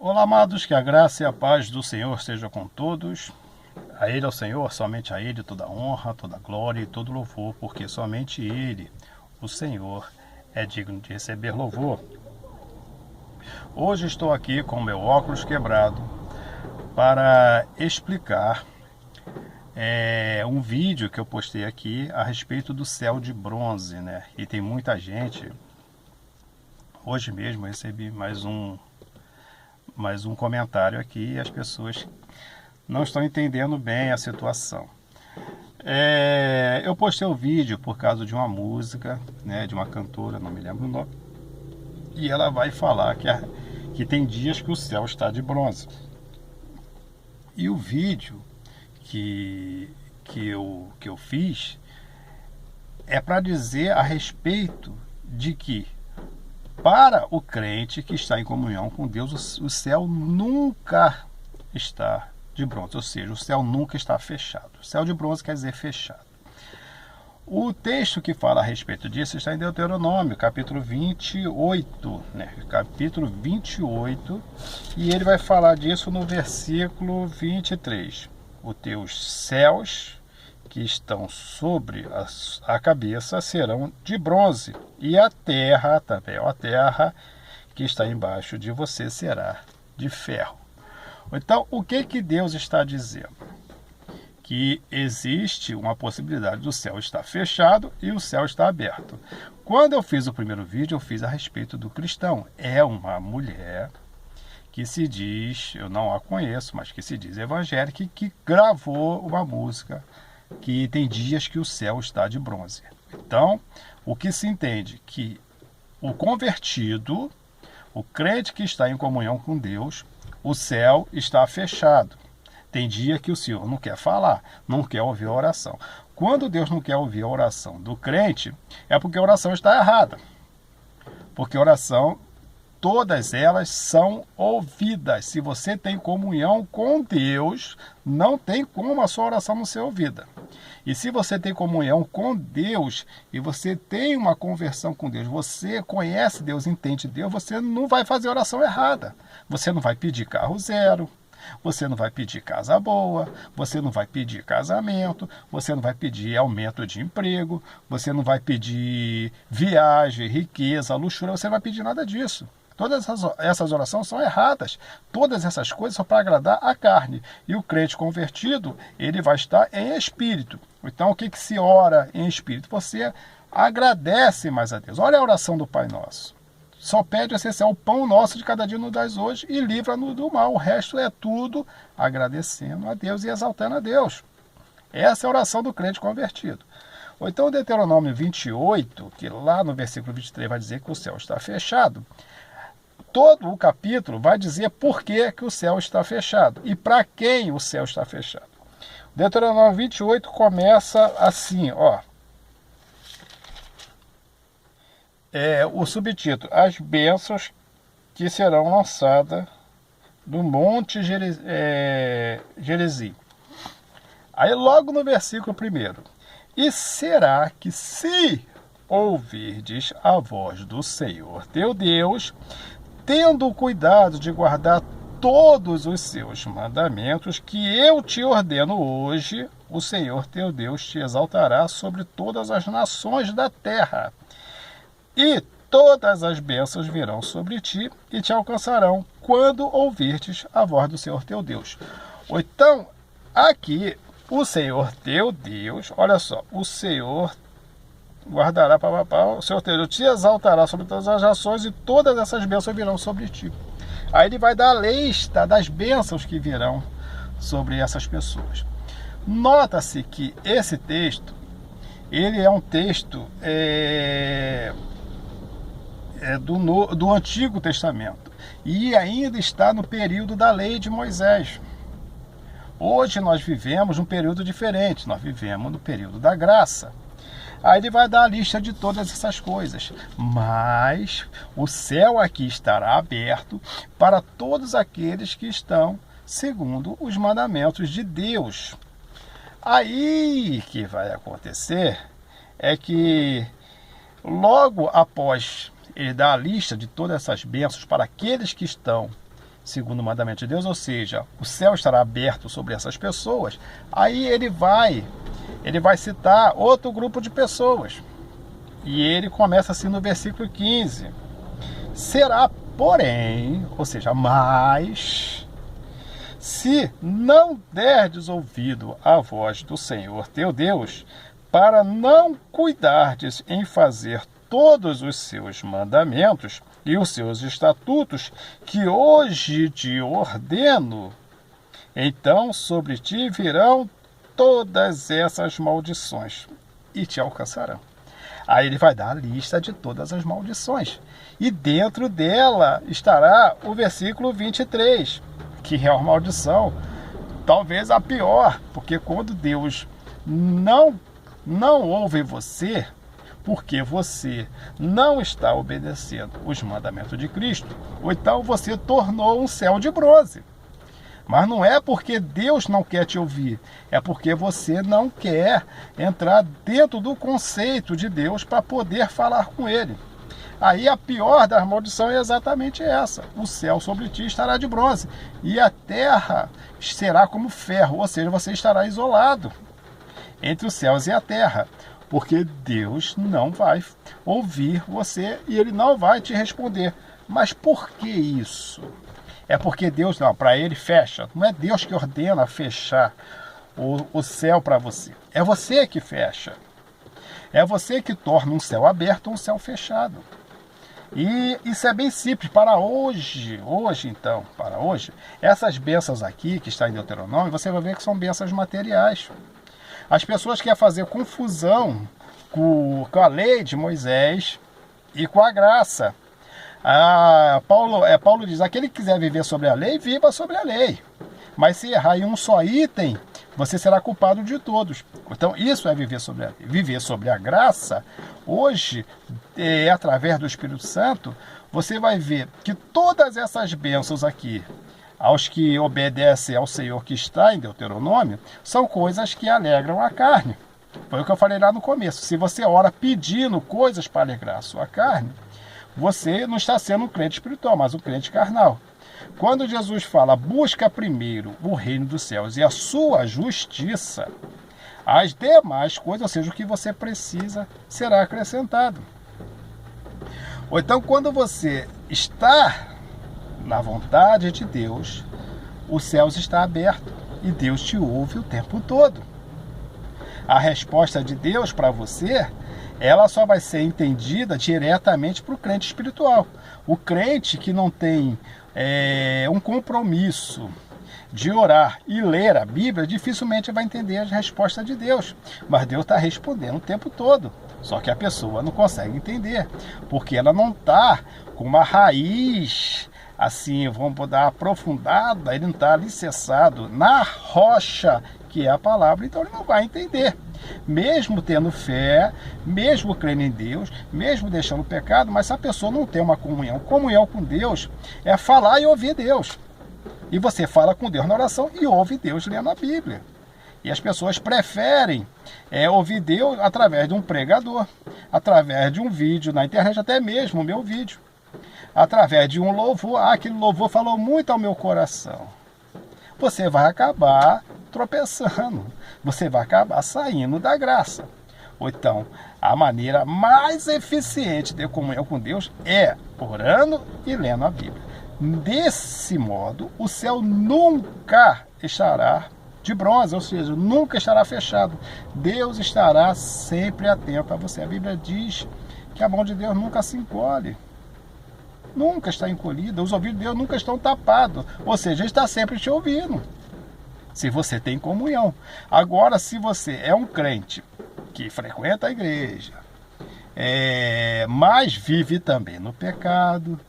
Olá, amados, que a graça e a paz do Senhor seja com todos. A Ele, ao Senhor, somente a Ele, toda honra, toda glória e todo louvor, porque somente Ele, o Senhor, é digno de receber louvor. Hoje estou aqui com o meu óculos quebrado para explicar um vídeo que eu postei aqui a respeito do céu de bronze, né? E tem muita gente. Hoje mesmo eu recebi mais um comentário aqui e as pessoas não estão entendendo bem a situação. Eu postei o vídeo por causa de uma música, né, de uma cantora, não me lembro o nome, e ela vai falar que tem dias que o céu está de bronze. E o vídeo que eu fiz é para dizer a respeito de que para o crente que está em comunhão com Deus, o céu nunca está de bronze, ou seja, o céu nunca está fechado. O céu de bronze quer dizer fechado. O texto que fala a respeito disso está em Deuteronômio, capítulo 28, né? Capítulo 28, e ele vai falar disso no versículo 23. Os teus céus que estão sobre a cabeça serão de bronze, e a terra também, a terra que está embaixo de você será de ferro. Então, o que Deus está dizendo? Que existe uma possibilidade do céu estar fechado e o céu estar aberto. Quando eu fiz o primeiro vídeo, eu fiz a respeito do cristão. É uma mulher que se diz, eu não a conheço, mas que se diz evangélica, que gravou uma música que tem dias que o céu está de bronze. Então, o que se entende? Que o convertido, o crente que está em comunhão com Deus, o céu está fechado. Tem dia que o Senhor não quer falar, não quer ouvir a oração. Quando Deus não quer ouvir a oração do crente, é porque a oração está errada. Porque a oração, todas elas são ouvidas. Se você tem comunhão com Deus, não tem como a sua oração não ser ouvida. E se você tem comunhão com Deus e você tem uma conversão com Deus, você conhece Deus, entende Deus, você não vai fazer oração errada. Você não vai pedir carro zero, você não vai pedir casa boa, você não vai pedir casamento, você não vai pedir aumento de emprego, você não vai pedir viagem, riqueza, luxúria, você não vai pedir nada disso. Todas essas orações são erradas. Todas essas coisas são para agradar a carne. E o crente convertido, ele vai estar em espírito. Então, o que se ora em espírito? Você agradece mais a Deus. Olha a oração do Pai Nosso. Só pede essencial, o pão nosso de cada dia nos dás hoje e livra-nos do mal. O resto é tudo agradecendo a Deus e exaltando a Deus. Essa é a oração do crente convertido. Ou então o Deuteronômio 28, que lá no versículo 23 vai dizer que o céu está fechado. Todo o capítulo vai dizer por que o céu está fechado e para quem o céu está fechado. Deuteronômio 28 começa assim, ó. O subtítulo: as bênçãos que serão lançadas do monte Gerizim. Aí logo no versículo 1: e será que se ouvirdes a voz do Senhor teu Deus, tendo cuidado de guardar todos os seus mandamentos que eu te ordeno hoje, o Senhor teu Deus te exaltará sobre todas as nações da terra. E todas as bênçãos virão sobre ti e te alcançarão quando ouvirtes a voz do Senhor teu Deus. Então, aqui, o Senhor teu Deus, olha só, o Senhor guardará, o Senhor teu Deus te exaltará sobre todas as nações e todas essas bênçãos virão sobre ti. Aí ele vai dar a lista das bênçãos que virão sobre essas pessoas. Nota-se que esse texto, ele é um texto do Antigo Testamento e ainda está no período da lei de Moisés. Hoje nós vivemos um período diferente, nós vivemos no período da graça. Aí ele vai dar a lista de todas essas coisas. Mas o céu aqui estará aberto para todos aqueles que estão segundo os mandamentos de Deus. Aí que vai acontecer é que logo após ele dar a lista de todas essas bênçãos para aqueles que estão segundo o mandamento de Deus, ou seja, o céu estará aberto sobre essas pessoas, aí ele vai citar outro grupo de pessoas. E ele começa assim no versículo 15. Será, porém, ou seja, mas, se não derdes ouvido à voz do Senhor teu Deus, para não cuidardes em fazer todos os seus mandamentos e os seus estatutos, que hoje te ordeno, então sobre ti virão todas essas maldições e te alcançarão. Aí ele vai dar a lista de todas as maldições. E dentro dela estará o versículo 23, que é uma maldição, talvez a pior, porque quando Deus não ouve você, porque você não está obedecendo os mandamentos de Cristo, ou então você tornou um céu de bronze. Mas não é porque Deus não quer te ouvir, é porque você não quer entrar dentro do conceito de Deus para poder falar com Ele. Aí a pior das maldições é exatamente essa: o céu sobre ti estará de bronze e a terra será como ferro, ou seja, você estará isolado entre os céus e a terra, porque Deus não vai ouvir você e Ele não vai te responder. Mas por que isso? É porque Deus, não, para Ele fecha. Não é Deus que ordena fechar o céu para você. É você que fecha. É você que torna um céu aberto um céu fechado. E isso é bem simples. Para hoje, essas bênçãos aqui, que está em Deuteronômio, você vai ver que são bênçãos materiais. As pessoas querem fazer confusão com a lei de Moisés e com a graça. Paulo diz: aquele que quiser viver sobre a lei, viva sobre a lei. Mas se errar em um só item, você será culpado de todos. Então isso é viver sobre a lei. Viver sobre a graça, hoje, através do Espírito Santo, você vai ver que todas essas bênçãos aqui, aos que obedecem ao Senhor que está em Deuteronômio, são coisas que alegram a carne. Foi o que eu falei lá no começo. Se você ora pedindo coisas para alegrar a sua carne, você não está sendo um crente espiritual, mas um crente carnal. Quando Jesus fala: busca primeiro o reino dos céus e a sua justiça, as demais coisas, ou seja, o que você precisa, será acrescentado. Ou então, quando você está na vontade de Deus, os céus estão abertos e Deus te ouve o tempo todo. A resposta de Deus para você, ela só vai ser entendida diretamente para o crente espiritual. O crente que não tem um compromisso de orar e ler a Bíblia, dificilmente vai entender as respostas de Deus. Mas Deus está respondendo o tempo todo. Só que a pessoa não consegue entender, porque ela não está com uma raiz assim, vamos dar aprofundada, ele não está alicerçado na rocha que é a palavra, então ele não vai entender. Mesmo tendo fé, mesmo crendo em Deus, mesmo deixando o pecado, mas se a pessoa não tem uma comunhão com Deus é falar e ouvir Deus. E você fala com Deus na oração e ouve Deus lendo a Bíblia. E as pessoas preferem ouvir Deus através de um pregador, através de um vídeo na internet, até mesmo o meu vídeo, através de um louvor. Aquele louvor falou muito ao meu coração. Você vai acabar tropeçando, você vai acabar saindo da graça. Ou então, a maneira mais eficiente de ter comunhão com Deus é orando e lendo a Bíblia. Desse modo, o céu nunca estará de bronze, ou seja, nunca estará fechado. Deus estará sempre atento a você. A Bíblia diz que a mão de Deus nunca se encolhe, nunca está encolhida, os ouvidos de Deus nunca estão tapados, ou seja, Ele está sempre te ouvindo, se você tem comunhão. Agora, se você é um crente que frequenta a igreja, mas vive também no pecado,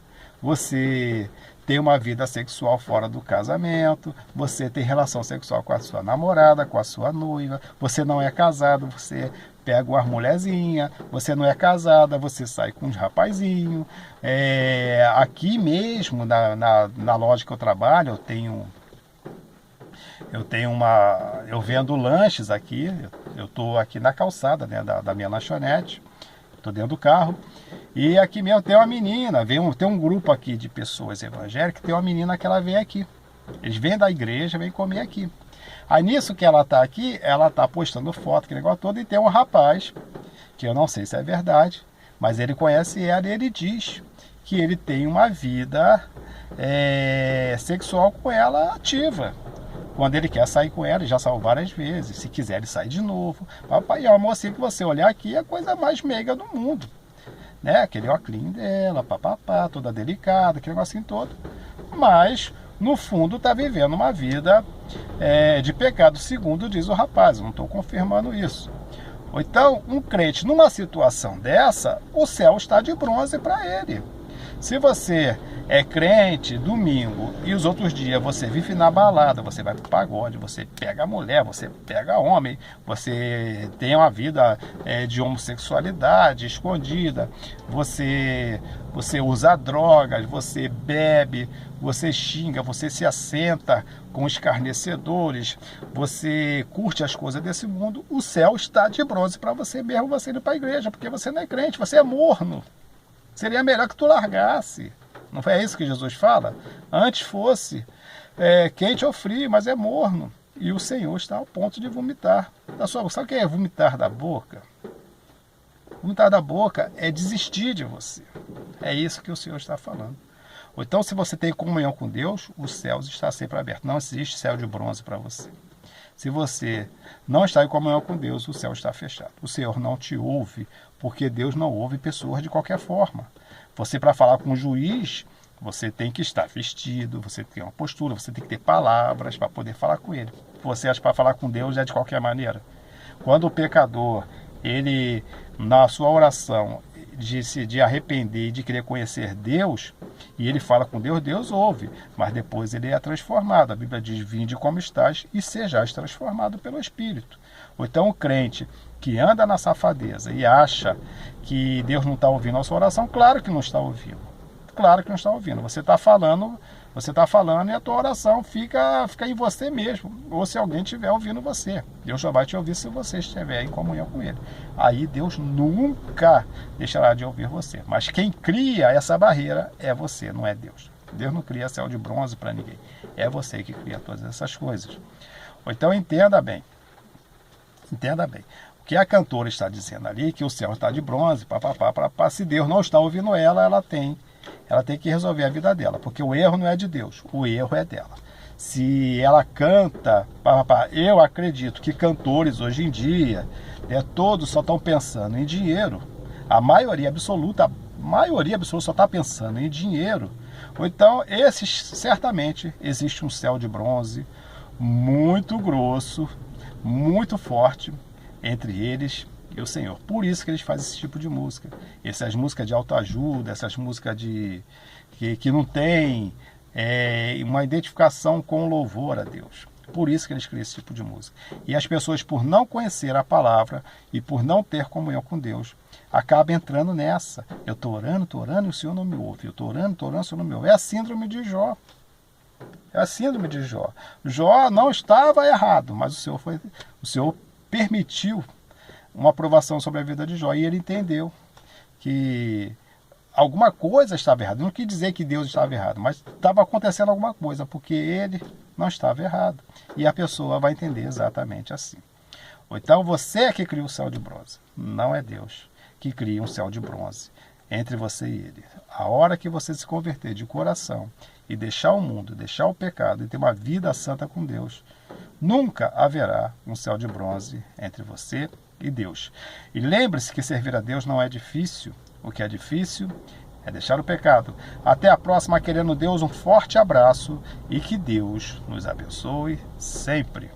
você tem uma vida sexual fora do casamento, você tem relação sexual com a sua namorada, com a sua noiva, você não é casado, você pega uma mulherzinha, você não é casada, você sai com uns rapazinhos. Aqui mesmo, na loja que eu trabalho, eu vendo lanches aqui, eu estou aqui na calçada, né, da minha lanchonete, estou dentro do carro, e aqui mesmo tem uma menina, tem um grupo aqui de pessoas evangélicas, tem uma menina que ela vem aqui. Eles vêm da igreja, vêm comer aqui. Aí nisso que ela está aqui, ela está postando foto, que negócio todo, e tem um rapaz, que eu não sei se é verdade, mas ele conhece ela e ele diz que ele tem uma vida sexual com ela ativa. Quando ele quer sair com ela, ele já saiu várias vezes. Se quiser, ele sai de novo. Papai, é uma mocinha que você olhar aqui é a coisa mais meiga do mundo. Né? Aquele óculos dela, papapá, toda delicada, aquele negocinho todo. Mas, no fundo, está vivendo uma vida de pecado, segundo diz o rapaz. Eu não estou confirmando isso. Ou então, um crente, numa situação dessa, o céu está de bronze para ele. Se você é crente domingo e os outros dias você vive na balada, você vai pro pagode, você pega mulher, você pega homem, você tem uma vida de homossexualidade escondida, você usa drogas, você bebe, você xinga, você se assenta com escarnecedores, você curte as coisas desse mundo, o céu está de bronze para você mesmo, você ir para a igreja, porque você não é crente, você é morno. Seria melhor que tu largasse. Não é isso que Jesus fala? Antes fosse quente ou frio, mas é morno. E o Senhor está ao ponto de vomitar da sua boca. Sabe o que é vomitar da boca? Vomitar da boca é desistir de você. É isso que o Senhor está falando. Ou então, se você tem comunhão com Deus, os céus estão sempre abertos. Não existe céu de bronze para você. Se você não está em comunhão com Deus, o céu está fechado. O Senhor não te ouve, porque Deus não ouve pessoas de qualquer forma. Você, para falar com o juiz, você tem que estar vestido, você tem uma postura, você tem que ter palavras para poder falar com ele. Você acha que para falar com Deus é de qualquer maneira. Quando o pecador, ele, na sua oração, de arrepender e de querer conhecer Deus, e ele fala com Deus, Deus ouve, mas depois ele é transformado. A Bíblia diz, vinde como estás e sejais transformado pelo Espírito. Ou então o crente que anda na safadeza e acha que Deus não está ouvindo a sua oração, claro que não está ouvindo. Claro que não está ouvindo. Você está falando e a tua oração fica em você mesmo, ou se alguém estiver ouvindo você. Deus só vai te ouvir se você estiver em comunhão com Ele. Aí Deus nunca deixará de ouvir você. Mas quem cria essa barreira é você, não é Deus. Deus não cria céu de bronze para ninguém. É você que cria todas essas coisas. Ou então entenda bem. Entenda bem. O que a cantora está dizendo ali, que o céu está de bronze, se Deus não está ouvindo ela tem que resolver a vida dela, porque o erro não é de Deus, o erro é dela. Se ela canta, eu acredito que cantores hoje em dia, todos só estão pensando em dinheiro, a maioria absoluta só está pensando em dinheiro. Ou então, esses, certamente, existe um céu de bronze muito grosso, muito forte entre eles e o Senhor. Por isso que eles fazem esse tipo de música. Essas músicas de autoajuda, essas músicas que não tem uma identificação com o louvor a Deus. Por isso que eles criam esse tipo de música. E as pessoas, por não conhecer a palavra e por não ter comunhão com Deus, acabam entrando nessa. Eu estou orando e o Senhor não me ouve. Eu estou orando, o Senhor não me ouve. É a síndrome de Jó. É a síndrome de Jó. Jó não estava errado, mas o Senhor permitiu uma aprovação sobre a vida de Jó, e ele entendeu que alguma coisa estava errada. Não quis dizer que Deus estava errado, mas estava acontecendo alguma coisa, porque ele não estava errado. E a pessoa vai entender exatamente assim. Ou então você é que cria o céu de bronze, não é Deus que cria um céu de bronze entre você e ele. A hora que você se converter de coração e deixar o mundo, deixar o pecado e ter uma vida santa com Deus, nunca haverá um céu de bronze entre você e Deus. E lembre-se que servir a Deus não é difícil. O que é difícil é deixar o pecado. Até a próxima, querendo Deus, um forte abraço e que Deus nos abençoe sempre.